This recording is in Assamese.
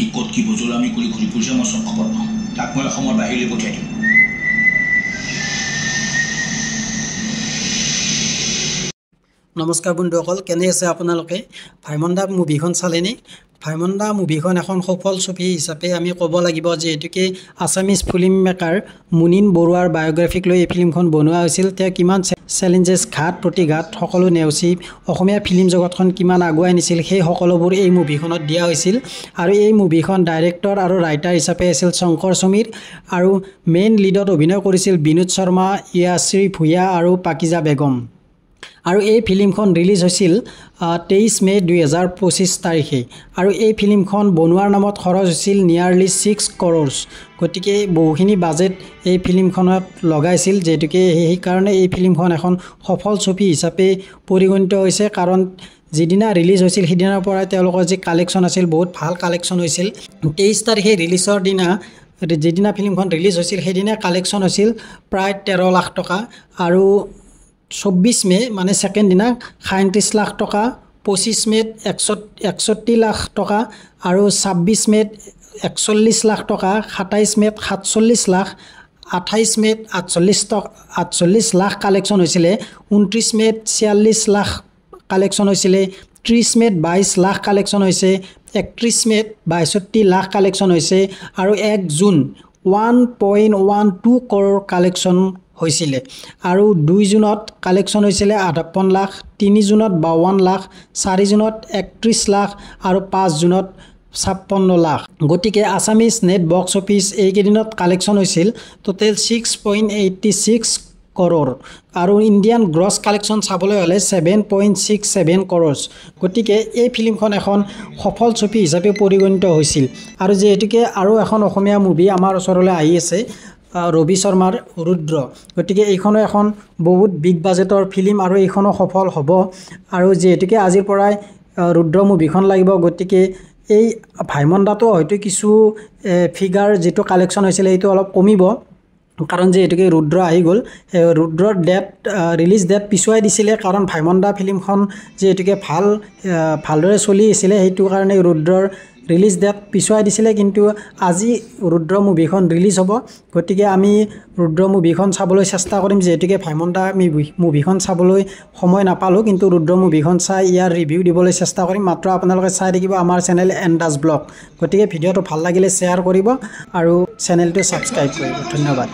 সি ক'ত কি বুজল আমি কৰি ঘূৰি ফুৰিছে মই চব খবৰ পাওঁ তাক মই অসমৰ বাহিৰলৈ পঠিয়াই দিম নমস্কাৰ বন্ধুসকল কেনে আছে আপোনালোকে ভাইমন্দা মুভিখন চালেনে ভাইমন্দা মুভিখন এখন সফল ছবি হিচাপে আমি ক'ব লাগিব যে এটুকে আছামিজ ফিল্ম মেকাৰ মুনিন বৰুৱাৰ বায়োগ্ৰাফিক লৈ এই ফিল্মখন বনোৱা হৈছিল তেওঁ কিমান চ্যালেঞ্জেছ ঘাত প্ৰতিঘাত সকলো নেওচি অসমীয়া ফিল্ম জগতখন কিমান আগুৱাই নিছিল সেই সকলোবোৰ এই মুভিখনত দিয়া হৈছিল আৰু এই মুভিখন ডাইৰেক্টৰ আৰু ৰাইটাৰ হিচাপে আছিল শংকৰ সমীৰ আৰু মেইন লিডত অভিনয় কৰিছিল বিনোদ শৰ্মা ইয়াশ্ৰী ভূঞা আৰু পাকিজা বেগম আৰু এই ফিল্মখন ৰিলিজ হৈছিল 23 মে 2025 তাৰিখে আৰু এই ফিল্মখন বনোৱাৰ নামত খৰচ হৈছিল নিয়াৰলি 6 crores গতিকে বহুখিনি বাজেট এই ফিল্মখনত লগাইছিল যেটোকে সেই কাৰণে এই ফিল্মখন এখন সফল ছবি হিচাপে পৰিগণিত হৈছে কাৰণ যিদিনা ৰিলিজ হৈছিল সিদিনাৰ পৰা তেওঁলোকৰ যে কালেকশ্যন আছিল বহুত ভাল কালেকশ্যন হৈছিল 23 তাৰিখে ৰিলিজৰ দিনা যেদিনা ফিল্মখন ৰিলিজ হৈছিল সেইদিনা কালেকশ্যন হৈছিল প্ৰায় 13 লাখ টকা আৰু 24 মে মানে সেকেন্ড দিনা 37 লাখ টকা 25 মে 61 লাখ টকা আৰু 26 মে 41 লাখ টকা 27 মে 47 লাখ 28 মে 48 লাখ কালেকশ্যন হৈছিল 29 মে 46 লাখ কালেকশ্যন হৈছিল 30 মে 22 লাখ কালেকশ্যন হৈছে 31 মে 62 লাখ কালেকশ্যন হৈছে আৰু 1 জুন 1.12 crore কালেকশ্যন হৈছিল আৰু 2 জুনত কালেকশ্যন হৈছিল 58 লাখ 3 জুনত 52 লাখ 4 জুনত 31 লাখ আৰু 5 জুনত 56 লাখ গতিকে আছামিজ নেট বক্স অফিস এই কেদিনত কালেকশ্যন হৈছিল টোটাল 6.86 crore আৰু ইন্ডিয়ান গ্ৰছ কালেকশ্যন চাবলৈ হলে 7.67 crores গতিকে এই ফিল্মখন এখন সফল ছবি হিচাপে পৰিগণিত হৈছিল আৰু যেহেতুকে আৰু এখন অসমীয়া মুভি আমাৰ ওচৰলৈ আহি আছে ৰবি শৰ্মাৰ ৰুদ্ৰ গতিকে এইখনো এখন বহুত বিগ বাজেটৰ ফিল্ম আৰু এইখনো সফল হ'ব আৰু যেহেতুকে আজিৰ পৰাই ৰুদ্ৰ মুভিখন লাগিব গতিকে এই ভাইমন্দাটো হয়তো কিছু ফিগাৰ যেটো কালেকশ্যন হৈছিল এইটো অলপ কমিব কাৰণ যেহেতুকে ৰুদ্ৰ আহি গ'ল ৰুদ্ৰৰ ডেট ৰিলিজ ডেট পিছুৱাই দিছিলে কাৰণ ভাইমন্দা ফিল্মখন যেহেতুকে ভালদৰে চলি আছিল সেইটো কাৰণে ৰুদ্ৰৰ ৰিলিজ ডেট পিছুৱাই দিছিলে কিন্তু আজি ৰুদ্ৰ মুভিখন ৰিলিজ হ'ব গতিকে আমি ৰুদ্ৰ মুভিখন চাবলৈ চেষ্টা কৰিম যেহেতুকে ভাইমন্দা মুভিখন চাবলৈ সময় নাপালো কিন্তু ৰুদ্ৰ মুভিখন চাই ইয়াৰ ৰিভিউ দিবলৈ চেষ্টা কৰিম মাত্ৰ আপোনালোকে চাই থাকিব আমাৰ চেনেল এণ্ডাছ ব্লগ গতিকে ভিডিঅটো ভাল লাগিলে শ্বেয়াৰ কৰিব আৰু চেনেলটো সাবস্ক্ৰাইব কৰিব ধন্যবাদ